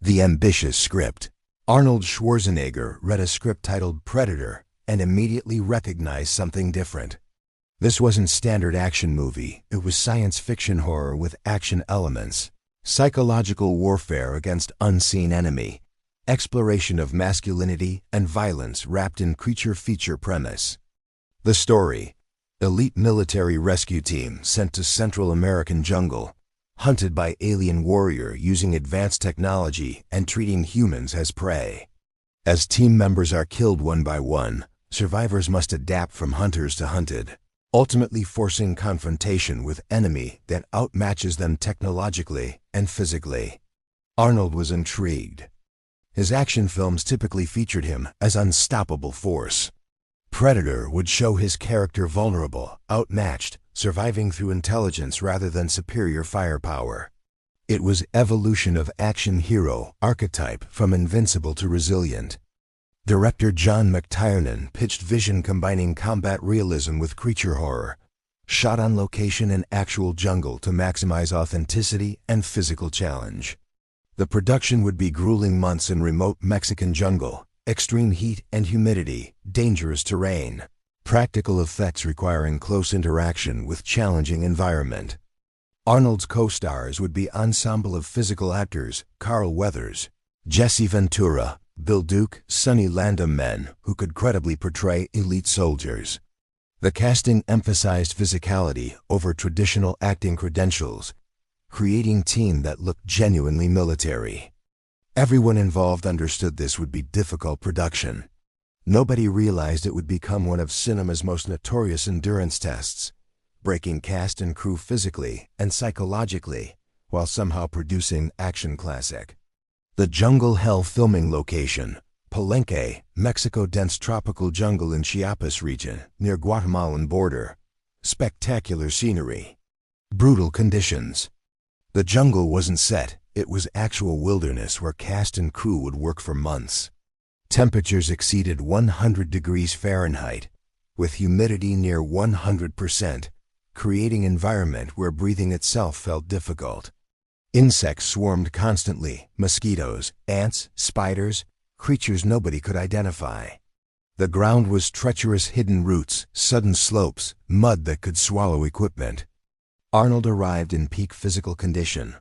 The ambitious script. Arnold Schwarzenegger read a script titled Predator and immediately recognized something different. This wasn't standard action movie, it was science fiction horror with action elements, psychological warfare against unseen enemy, exploration of masculinity and violence wrapped in creature feature premise. The story: elite military rescue team sent to Central American jungle, hunted by alien warrior using advanced technology and treating humans as prey. As team members are killed one by one, survivors must adapt from hunters to hunted, ultimately forcing confrontation with enemy that outmatches them technologically and physically. Arnold was intrigued. His action films typically featured him as unstoppable force. Predator would show his character vulnerable, outmatched, surviving through intelligence rather than superior firepower. It was evolution of action hero archetype from invincible to resilient. Director John McTiernan pitched vision combining combat realism with creature horror, shot on location in actual jungle to maximize authenticity and physical challenge. The production would be grueling months in remote Mexican jungle, extreme heat and humidity, dangerous terrain, practical effects requiring close interaction with challenging environment. Arnold's co-stars would be ensemble of physical actors: Carl Weathers, Jesse Ventura, Bill Duke, Sonny Landham, men who could credibly portray elite soldiers. The casting emphasized physicality over traditional acting credentials, creating a team that looked genuinely military. Everyone involved understood this would be difficult production. Nobody realized it would become one of cinema's most notorious endurance tests, breaking cast and crew physically and psychologically while somehow producing action classic. The Jungle Hell filming location: Palenque, Mexico. Dense tropical jungle in Chiapas region near Guatemalan border. Spectacular scenery. Brutal conditions. The jungle wasn't set, it was actual wilderness where cast and crew would work for months. Temperatures exceeded 100 degrees Fahrenheit, with humidity near 100%, creating an environment where breathing itself felt difficult. Insects swarmed constantly: mosquitoes, ants, spiders, creatures nobody could identify. The ground was treacherous: hidden roots, sudden slopes, mud that could swallow equipment. Arnold arrived in peak physical condition,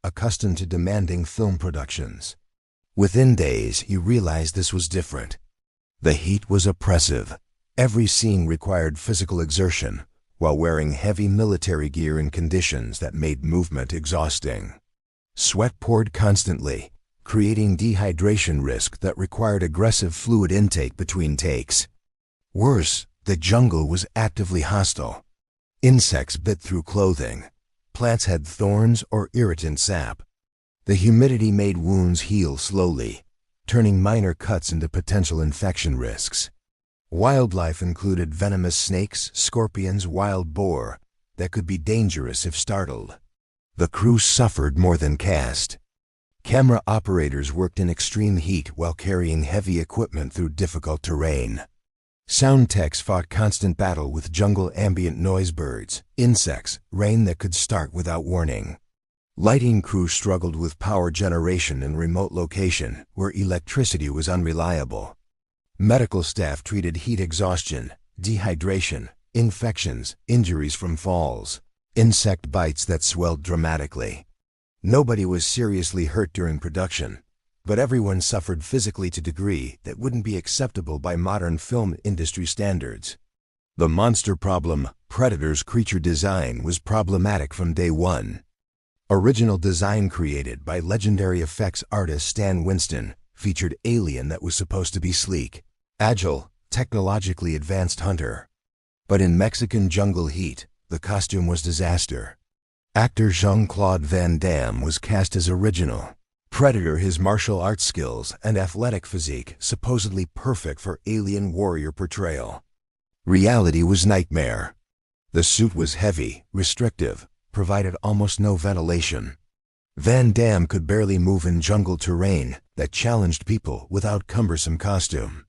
accustomed to demanding film productions. Within days, he realized this was different. The heat was oppressive. Every scene required physical exertion, while wearing heavy military gear in conditions that made movement exhausting. Sweat poured constantly, creating dehydration risk that required aggressive fluid intake between takes. Worse, the jungle was actively hostile. Insects bit through clothing. Plants had thorns or irritant sap. The humidity made wounds heal slowly, turning minor cuts into potential infection risks. Wildlife included venomous snakes, scorpions, wild boar that could be dangerous if startled. The crew suffered more than cast. Camera operators worked in extreme heat while carrying heavy equipment through difficult terrain. Sound techs fought constant battle with jungle ambient noise: birds, insects, rain that could start without warning. Lighting crew struggled with power generation in remote location where electricity was unreliable. Medical staff treated heat exhaustion, dehydration, infections, injuries from falls, insect bites that swelled dramatically. Nobody was seriously hurt during production, but everyone suffered physically to a degree that wouldn't be acceptable by modern film industry standards. The monster problem: Predator's creature design was problematic from day one. Original design created by legendary effects artist Stan Winston featured alien that was supposed to be sleek, agile, technologically advanced hunter. But in Mexican jungle heat, the costume was disaster. Actor Jean-Claude Van Damme was cast as original Predator, his martial arts skills and athletic physique supposedly perfect for alien warrior portrayal. Reality was nightmare. The suit was heavy, restrictive, provided almost no ventilation. Van Damme could barely move in jungle terrain that challenged people without cumbersome costume.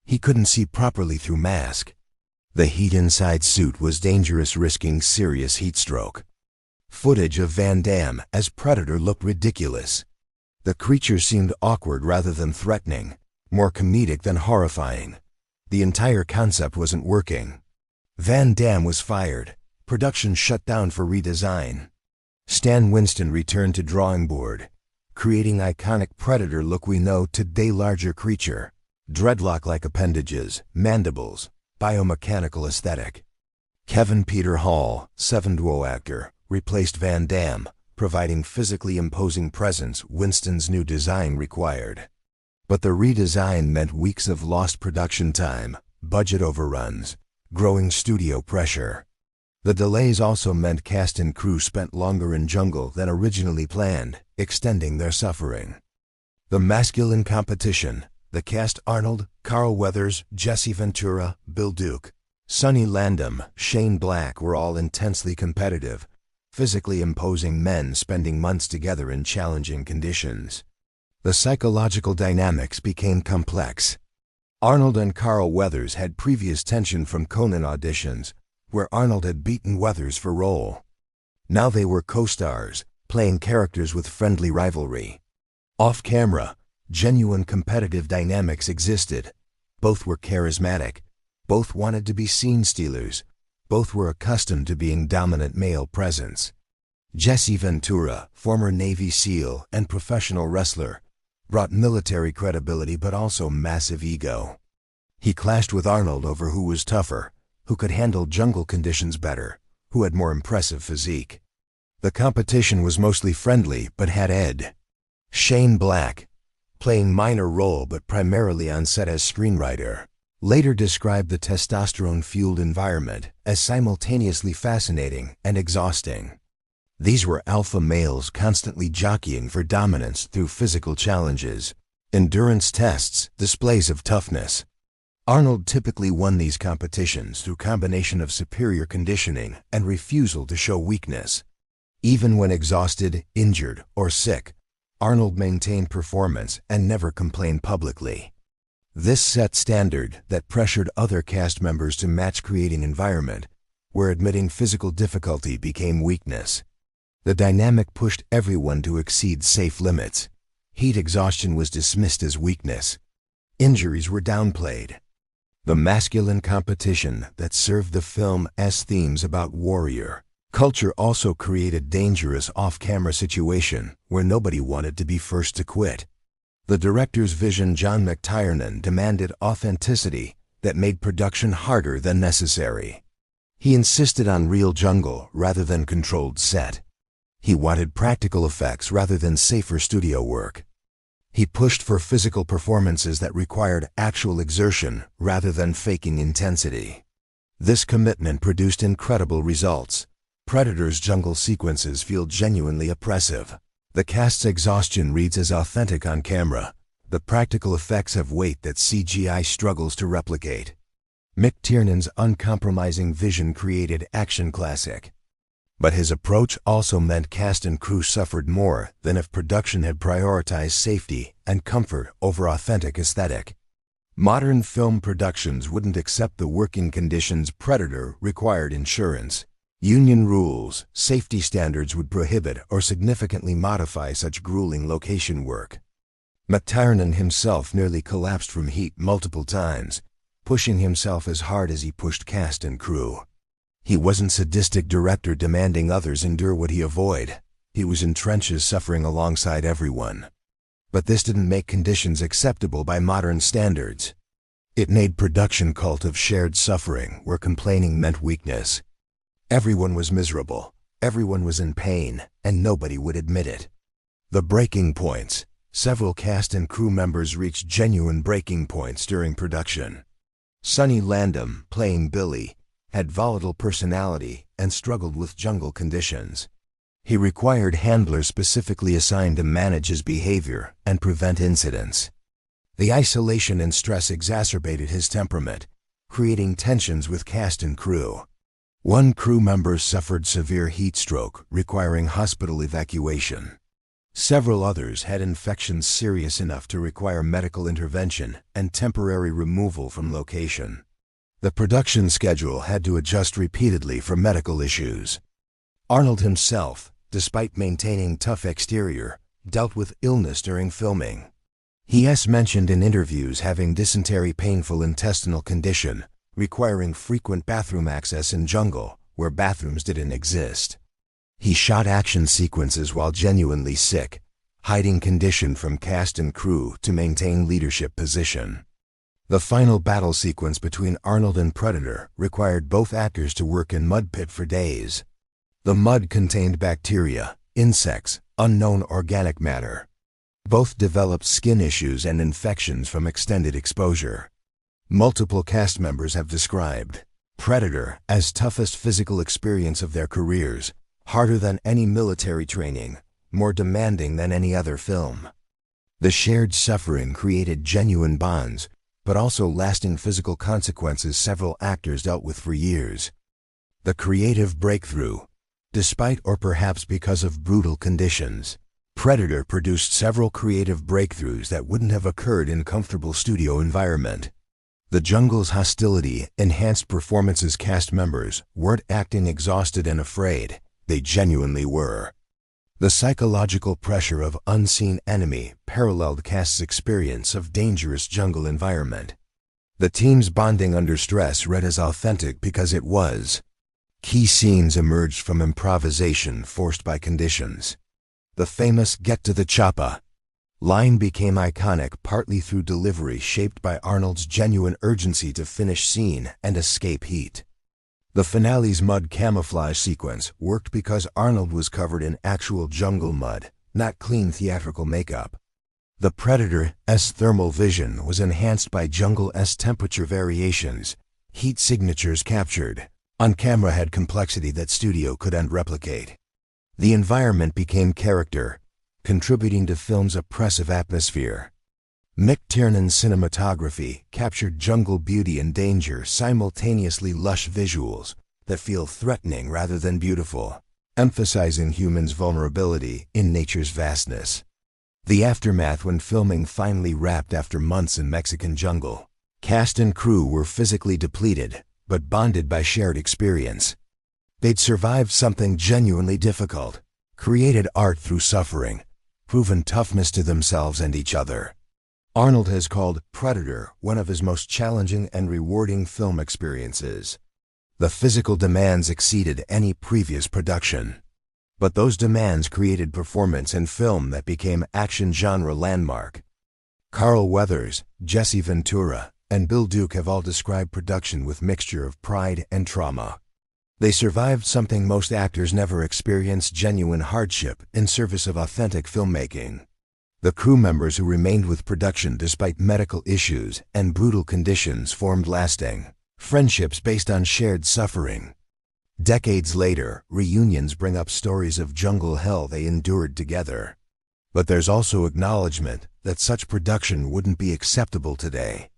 He couldn't see properly through mask. The heat inside suit was dangerous, risking serious heat stroke. Footage of Van Damme as Predator looked ridiculous. The creature seemed awkward rather than threatening, more comedic than horrifying. The entire concept wasn't working. Van Damme was fired. Production shut down for redesign. Stan Winston returned to drawing board, creating iconic Predator look we know today. Larger creature, dreadlock-like appendages, mandibles, biomechanical aesthetic. Kevin Peter Hall, seven-duo actor, replaced Van Damme, providing physically imposing presence Winston's new design required. But the redesign meant weeks of lost production time, budget overruns, growing studio pressure. The delays also meant cast and crew spent longer in jungle than originally planned, extending their suffering. The masculine competition. The cast: Arnold, Carl Weathers, Jesse Ventura, Bill Duke, Sonny Landham, Shane Black were all intensely competitive, physically imposing men spending months together in challenging conditions. The psychological dynamics became complex. Arnold and Carl Weathers had previous tension from Conan auditions, where Arnold had beaten Weathers for role. Now they were co-stars, playing characters with friendly rivalry. Off-camera, genuine competitive dynamics existed. Both were charismatic. Both wanted to be scene stealers. Both were accustomed to being dominant male presence. Jesse Ventura, former Navy SEAL and professional wrestler, brought military credibility but also massive ego. He clashed with Arnold over who was tougher, who could handle jungle conditions better, who had more impressive physique. The competition was mostly friendly but had ed. Shane Black, playing minor role but primarily on set as screenwriter, later described the testosterone-fueled environment as simultaneously fascinating and exhausting. These were alpha males constantly jockeying for dominance through physical challenges, endurance tests, displays of toughness. Arnold typically won these competitions through combination of superior conditioning and refusal to show weakness. Even when exhausted, injured, or sick, Arnold maintained performance and never complained publicly. This set standard that pressured other cast members to match, creating environment where admitting physical difficulty became weakness. The dynamic pushed everyone to exceed safe limits. Heat exhaustion was dismissed as weakness. Injuries were downplayed. The masculine competition that served the film as themes about warrior culture also created dangerous off-camera situation where nobody wanted to be first to quit. The director's vision, John McTiernan, demanded authenticity that made production harder than necessary. He insisted on real jungle rather than controlled set. He wanted practical effects rather than safer studio work. He pushed for physical performances that required actual exertion rather than faking intensity. This commitment produced incredible results. Predator's jungle sequences feel genuinely oppressive. The cast's exhaustion reads as authentic on camera. The practical effects have weight that CGI struggles to replicate. McTiernan's uncompromising vision created action classic. But his approach also meant cast and crew suffered more than if production had prioritized safety and comfort over authentic aesthetic. Modern film productions wouldn't accept the working conditions Predator required: insurance, union rules, safety standards would prohibit or significantly modify such grueling location work. McTiernan himself nearly collapsed from heat multiple times, pushing himself as hard as he pushed cast and crew. He wasn't sadistic director demanding others endure what he avoid. He was in trenches suffering alongside everyone. But this didn't make conditions acceptable by modern standards. It made production cult of shared suffering where complaining meant weakness. Everyone was miserable, everyone was in pain, and nobody would admit it. The breaking points. Several cast and crew members reached genuine breaking points during production. Sonny Landham, playing Billy, had volatile personality and struggled with jungle conditions. He required handlers specifically assigned to manage his behavior and prevent incidents. The isolation and stress exacerbated his temperament, creating tensions with cast and crew. One crew member suffered severe heat stroke, requiring hospital evacuation. Several others had infections serious enough to require medical intervention and temporary removal from location. The production schedule had to adjust repeatedly for medical issues. Arnold himself, despite maintaining tough exterior, dealt with illness during filming. He has mentioned in interviews having dysentery, painful intestinal condition, requiring frequent bathroom access in jungle, where bathrooms didn't exist. He shot action sequences while genuinely sick, hiding condition from cast and crew to maintain leadership position. The final battle sequence between Arnold and Predator required both actors to work in mud pit for days. The mud contained bacteria, insects, unknown organic matter. Both developed skin issues and infections from extended exposure. Multiple cast members have described Predator as toughest physical experience of their careers, harder than any military training, more demanding than any other film. The shared suffering created genuine bonds, but also lasting physical consequences several actors dealt with for years. The creative breakthrough. Despite or perhaps because of brutal conditions, Predator produced several creative breakthroughs that wouldn't have occurred in comfortable studio environment. The jungle's hostility enhanced performances. Cast members weren't acting exhausted and afraid, they genuinely were. The psychological pressure of unseen enemy paralleled cast's experience of dangerous jungle environment. The team's bonding under stress read as authentic because it was. Key scenes emerged from improvisation forced by conditions. The famous "get to the choppa" line became iconic partly through delivery shaped by Arnold's genuine urgency to finish scene and escape heat. The finale's mud camouflage sequence worked because Arnold was covered in actual jungle mud, not clean theatrical makeup. The Predator's thermal vision was enhanced by jungle's temperature variations. Heat signatures captured on camera had complexity that studio couldn't replicate. The environment became character, contributing to film's oppressive atmosphere. McTiernan's cinematography captured jungle beauty and danger, simultaneously lush visuals that feel threatening rather than beautiful, emphasizing humans' vulnerability in nature's vastness. The aftermath when filming finally wrapped after months in Mexican jungle. Cast and crew were physically depleted, but bonded by shared experience. They'd survived something genuinely difficult, created art through suffering, proven toughness to themselves and each other. Arnold has called Predator one of his most challenging and rewarding film experiences. The physical demands exceeded any previous production. But those demands created performance and film that became action genre landmark. Carl Weathers, Jesse Ventura, and Bill Duke have all described production with mixture of pride and trauma. They survived something most actors never experienced: genuine hardship in service of authentic filmmaking. The crew members who remained with production despite medical issues and brutal conditions formed lasting friendships based on shared suffering. Decades later, reunions bring up stories of jungle hell they endured together. But there's also acknowledgement that such production wouldn't be acceptable today.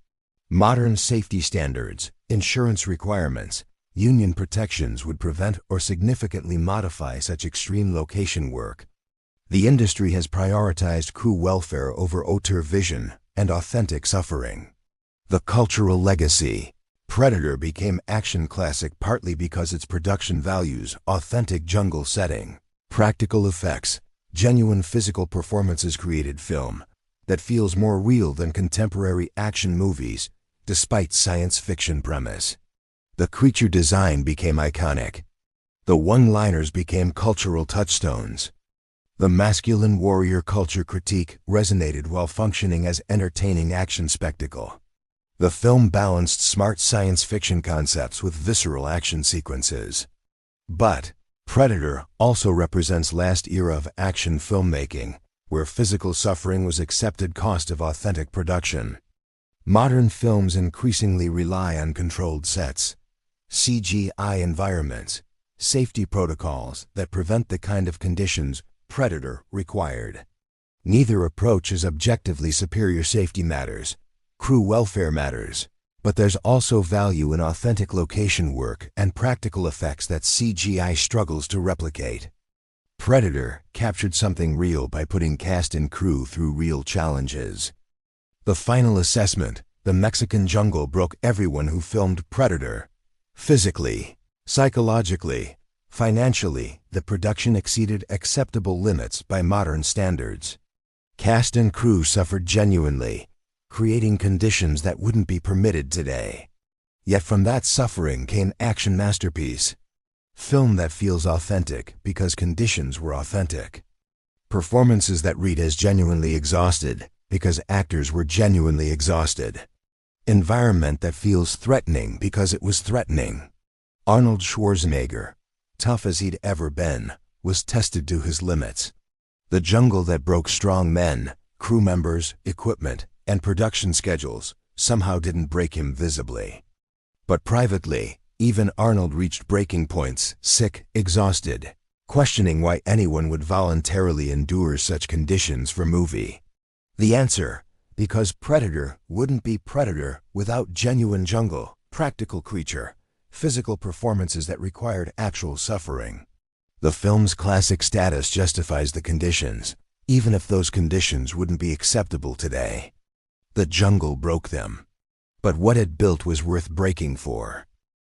Modern safety standards, insurance requirements, union protections would prevent or significantly modify such extreme location work. The industry has prioritized crew welfare over auteur vision and authentic suffering. The cultural legacy. Predator became action classic partly because its production values authentic jungle setting, practical effects, genuine physical performances created film that feels more real than contemporary action movies, despite science fiction premise. The creature design became iconic. The one-liners became cultural touchstones. The masculine warrior culture critique resonated while functioning as entertaining action spectacle. The film balanced smart science fiction concepts with visceral action sequences. But Predator also represents last era of action filmmaking, where physical suffering was accepted cost of authentic production. Modern films increasingly rely on controlled sets, CGI environments, safety protocols that prevent the kind of conditions Predator required. Neither approach is objectively superior. Safety matters, crew welfare matters, but there's also value in authentic location work and practical effects that CGI struggles to replicate. Predator captured something real by putting cast and crew through real challenges. The final assessment: the Mexican jungle broke everyone who filmed Predator. Physically, psychologically, Financially, the production exceeded acceptable limits by modern standards. Cast and crew suffered genuinely, creating conditions that wouldn't be permitted today. Yet from that suffering came action masterpiece. Film that feels authentic because conditions were authentic. Performances that read as genuinely exhausted because actors were genuinely exhausted. Environment that feels threatening because it was threatening. Arnold Schwarzenegger, tough as he'd ever been, was tested to his limits. The jungle that broke strong men, crew members, equipment, and production schedules somehow didn't break him visibly. But privately, even Arnold reached breaking points, sick, exhausted, questioning why anyone would voluntarily endure such conditions for movie. The answer: because Predator wouldn't be Predator without genuine jungle, practical creature, physical performances that required actual suffering. The film's classic status justifies the conditions, even if those conditions wouldn't be acceptable today. The jungle broke them. But what it built was worth breaking for.